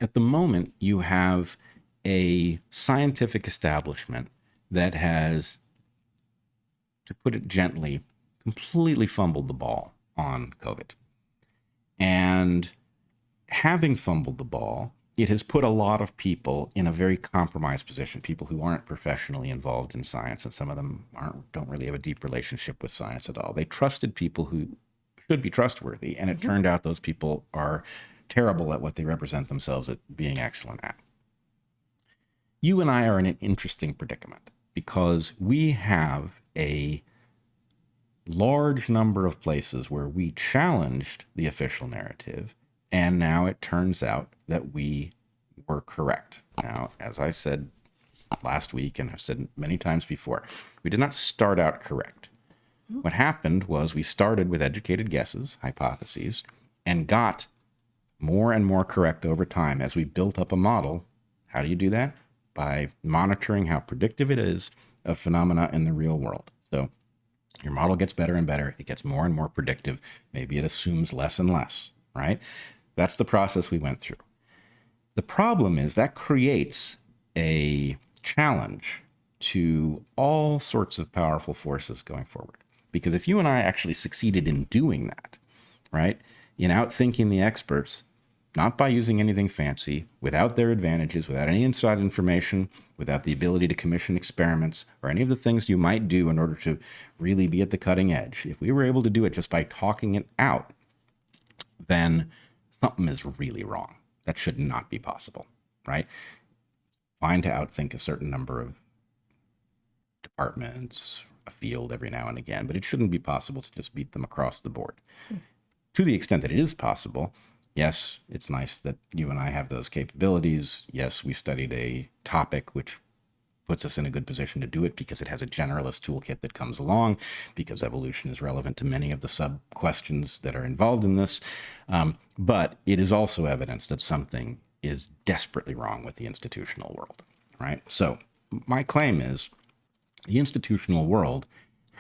At the moment, you have a scientific establishment that has, to put it gently, completely fumbled the ball on COVID. And having fumbled the ball, it has put a lot of people in a very compromised position, people who aren't professionally involved in science, and some of them don't really have a deep relationship with science at all. They trusted people who should be trustworthy, and it turned out those people are terrible at what they represent themselves at being excellent at. You and I are in an interesting predicament because we have a large number of places where we challenged the official narrative, and now it turns out that we were correct. Now, as I said last week, and I've said many times before, we did not start out correct. What happened was we started with educated guesses, hypotheses, and got more and more correct over time as we built up a model. How do you do that? By monitoring how predictive it is of phenomena in the real world. So your model gets better and better. It gets more and more predictive. Maybe it assumes less and less, right? That's the process we went through. The problem is that creates a challenge to all sorts of powerful forces going forward. Because if you and I actually succeeded in doing that, right, in outthinking the experts, not by using anything fancy, without their advantages, without any inside information, without the ability to commission experiments, or any of the things you might do in order to really be at the cutting edge, if we were able to do it just by talking it out, then something is really wrong. That should not be possible, right? Fine to outthink a certain number of departments, a field every now and again, but it shouldn't be possible to just beat them across the board. To the extent that it is possible, yes, it's nice that you and I have those capabilities. Yes, we studied a topic which puts us in a good position to do it because it has a generalist toolkit that comes along, because evolution is relevant to many of the sub-questions that are involved in this. But it is also evidence that something is desperately wrong with the institutional world, right? So my claim is the institutional world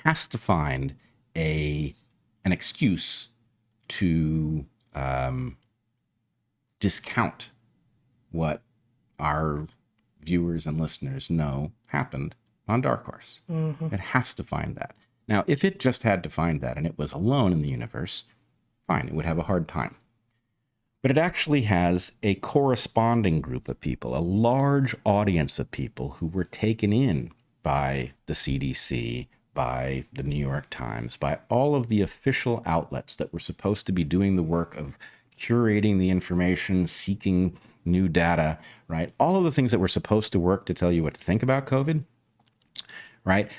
has to find an excuse to discount what our viewers and listeners know happened on DarkHorse. It has to find that. Now, if it just had to find that and it was alone in the universe, fine, it would have a hard time. But it actually has a corresponding group of people, a large audience of people who were taken in by the CDC, by the New York Times, by all of the official outlets that were supposed to be doing the work of curating the information, seeking new data, right? All of the things that were supposed to work to tell you what to think about COVID, right?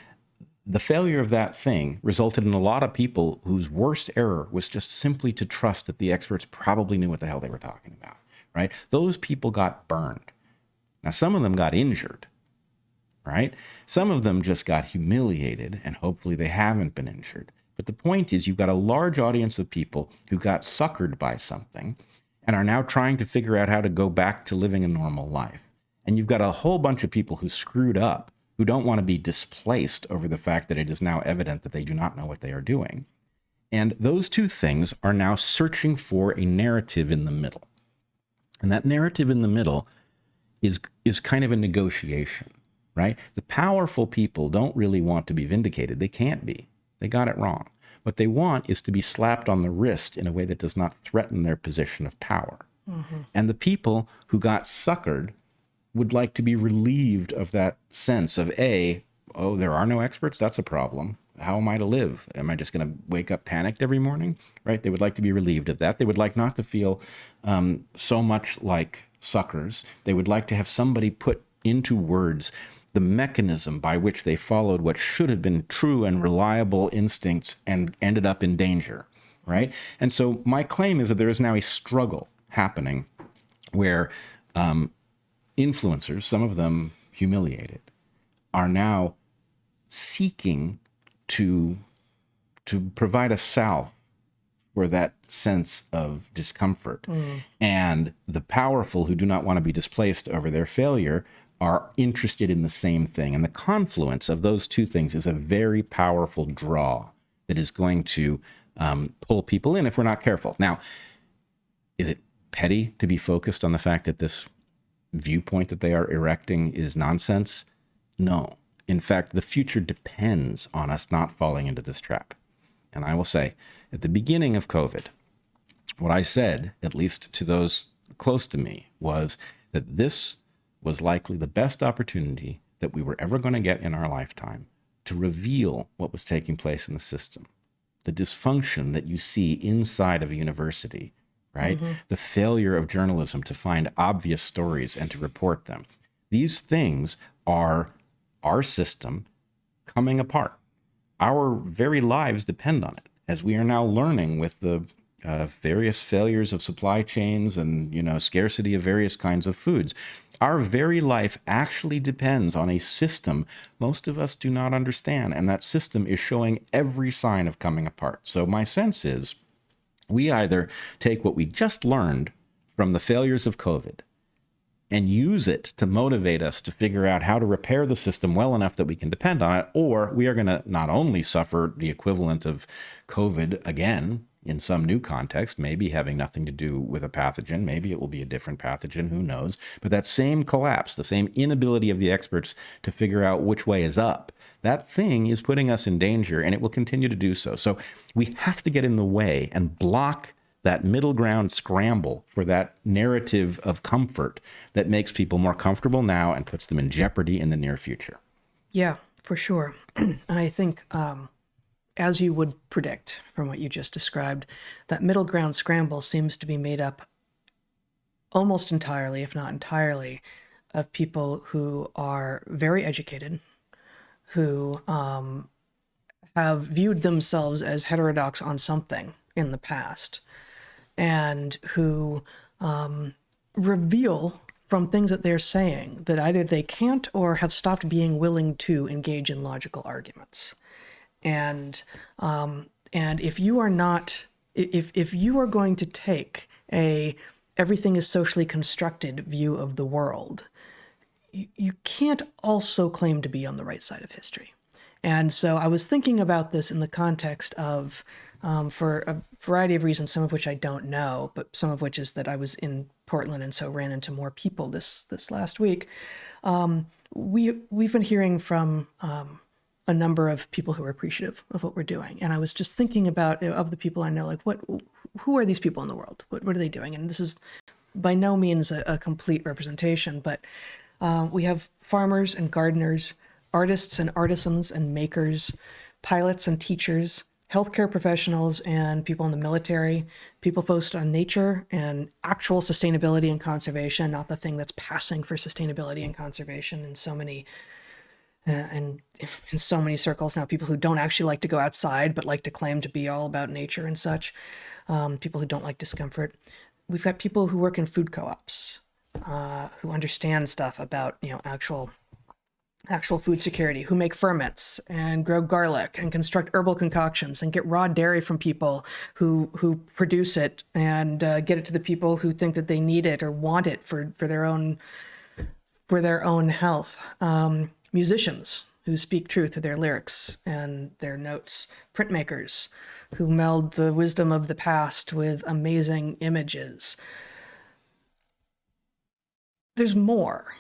The failure of that thing resulted in a lot of people whose worst error was just simply to trust that the experts probably knew what the hell they were talking about, right? Those people got burned. Now, some of them got injured, right? Some of them just got humiliated, and hopefully they haven't been injured. But the point is, you've got a large audience of people who got suckered by something and are now trying to figure out how to go back to living a normal life. And you've got a whole bunch of people who screwed up, who don't want to be displaced over the fact that it is now evident that they do not know what they are doing. And those two things are now searching for a narrative in the middle. And that narrative in the middle is kind of a negotiation, right? The powerful people don't really want to be vindicated. They can't be. They got it wrong. What they want is to be slapped on the wrist in a way that does not threaten their position of power. And the people who got suckered would like to be relieved of that sense of oh, there are no experts? That's a problem. How am I to live? Am I just going to wake up panicked every morning? Right? They would like to be relieved of that. They would like not to feel so much like suckers. They would like to have somebody put into words the mechanism by which they followed what should have been true and reliable instincts and ended up in danger, right? And so my claim is that there is now a struggle happening where influencers, some of them humiliated, are now seeking to provide a salve for that sense of discomfort. And the powerful who do not want to be displaced over their failure are interested in the same thing. And the confluence of those two things is a very powerful draw that is going to pull people in if we're not careful. Now, is it petty to be focused on the fact that this viewpoint that they are erecting is nonsense? No. In fact, the future depends on us not falling into this trap. And I will say, at the beginning of COVID, what I said, at least to those close to me, was that this was likely the best opportunity that we were ever going to get in our lifetime to reveal what was taking place in the system. The dysfunction that you see inside of a university, right? Mm-hmm. The failure of journalism to find obvious stories and to report them. These things are our system coming apart. Our very lives depend on it, as we are now learning with the various failures of supply chains and, scarcity of various kinds of foods. Our very life actually depends on a system most of us do not understand, and that system is showing every sign of coming apart. So my sense is we either take what we just learned from the failures of COVID and use it to motivate us to figure out how to repair the system well enough that we can depend on it, or we are going to not only suffer the equivalent of COVID again in some new context, maybe having nothing to do with a pathogen, maybe it will be a different pathogen, who knows, but that same collapse, the same inability of the experts to figure out which way is up, that thing is putting us in danger, and it will continue to do so. So we have to get in the way and block that middle ground scramble for that narrative of comfort that makes people more comfortable now and puts them in jeopardy in the near future. Yeah, for sure. And I think, as you would predict from what you just described, that middle ground scramble seems to be made up almost entirely, if not entirely, of people who are very educated, who have viewed themselves as heterodox on something in the past, and who reveal from things that they're saying that either they can't or have stopped being willing to engage in logical arguments. And if you are not, if you are going to take everything is socially constructed view of the world, you can't also claim to be on the right side of history. And so I was thinking about this in the context of, for a variety of reasons, some of which I don't know, but some of which is that I was in Portland and so ran into more people this last week. We've been hearing from a number of people who are appreciative of what we're doing. And I was just thinking about, of the people I know, like who are these people in the world? What are they doing? And this is by no means a complete representation, but we have farmers and gardeners, artists and artisans and makers, pilots and teachers, healthcare professionals and people in the military, people focused on nature and actual sustainability and conservation, not the thing that's passing for sustainability and conservation in so many and in so many circles now, people who don't actually like to go outside but like to claim to be all about nature and such, people who don't like discomfort. We've got people who work in food co-ops, who understand stuff about actual food security, who make ferments and grow garlic and construct herbal concoctions and get raw dairy from people who produce it and get it to the people who think that they need it or want it for their own health. Musicians who speak truth through their lyrics and their notes, printmakers who meld the wisdom of the past with amazing images. There's more.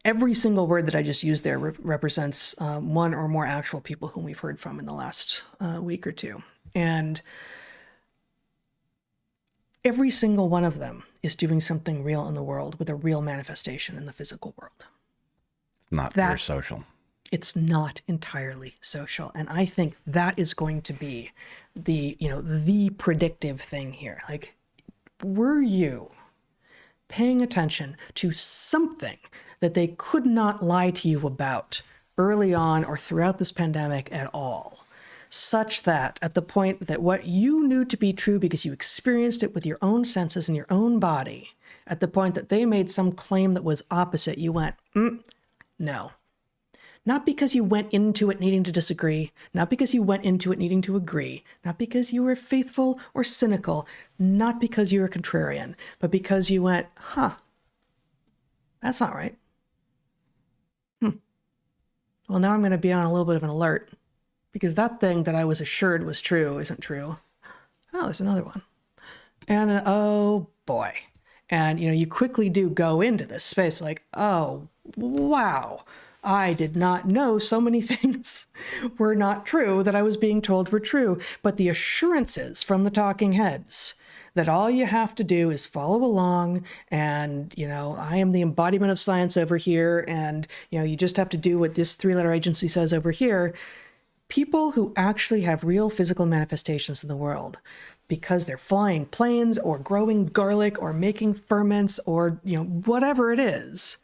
Every single word that I just used there represents one or more actual people whom we've heard from in the last week or two. And every single one of them is doing something real in the world with a real manifestation in the physical world. Not very social. It's not entirely social. And I think that is going to be the predictive thing here. Like, were you paying attention to something that they could not lie to you about early on or throughout this pandemic at all, such that at the point that what you knew to be true because you experienced it with your own senses and your own body, at the point that they made some claim that was opposite, you went, no. Not because you went into it needing to disagree, not because you went into it needing to agree, not because you were faithful or cynical, not because you were contrarian, but because you went, that's not right. Well, now I'm going to be on a little bit of an alert because that thing that I was assured was true isn't true. Oh, there's another one. And oh boy, And, you quickly do go into this space like, oh, wow, I did not know so many things were not true that I was being told were true. But the assurances from the talking heads that all you have to do is follow along and, I am the embodiment of science over here. And, you just have to do what this 3-letter agency says over here. People who actually have real physical manifestations in the world, because they're flying planes or growing garlic or making ferments or, whatever it is,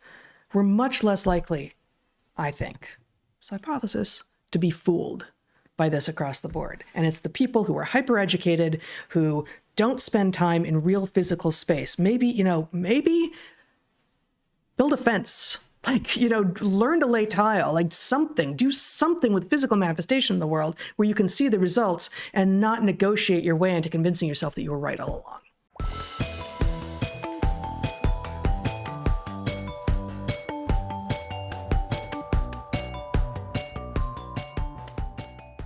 we're much less likely, I think, it's a hypothesis, to be fooled by this across the board. And it's the people who are hyper-educated, who don't spend time in real physical space. Maybe build a fence. Learn to lay tile, do something with physical manifestation in the world where you can see the results and not negotiate your way into convincing yourself that you were right all along.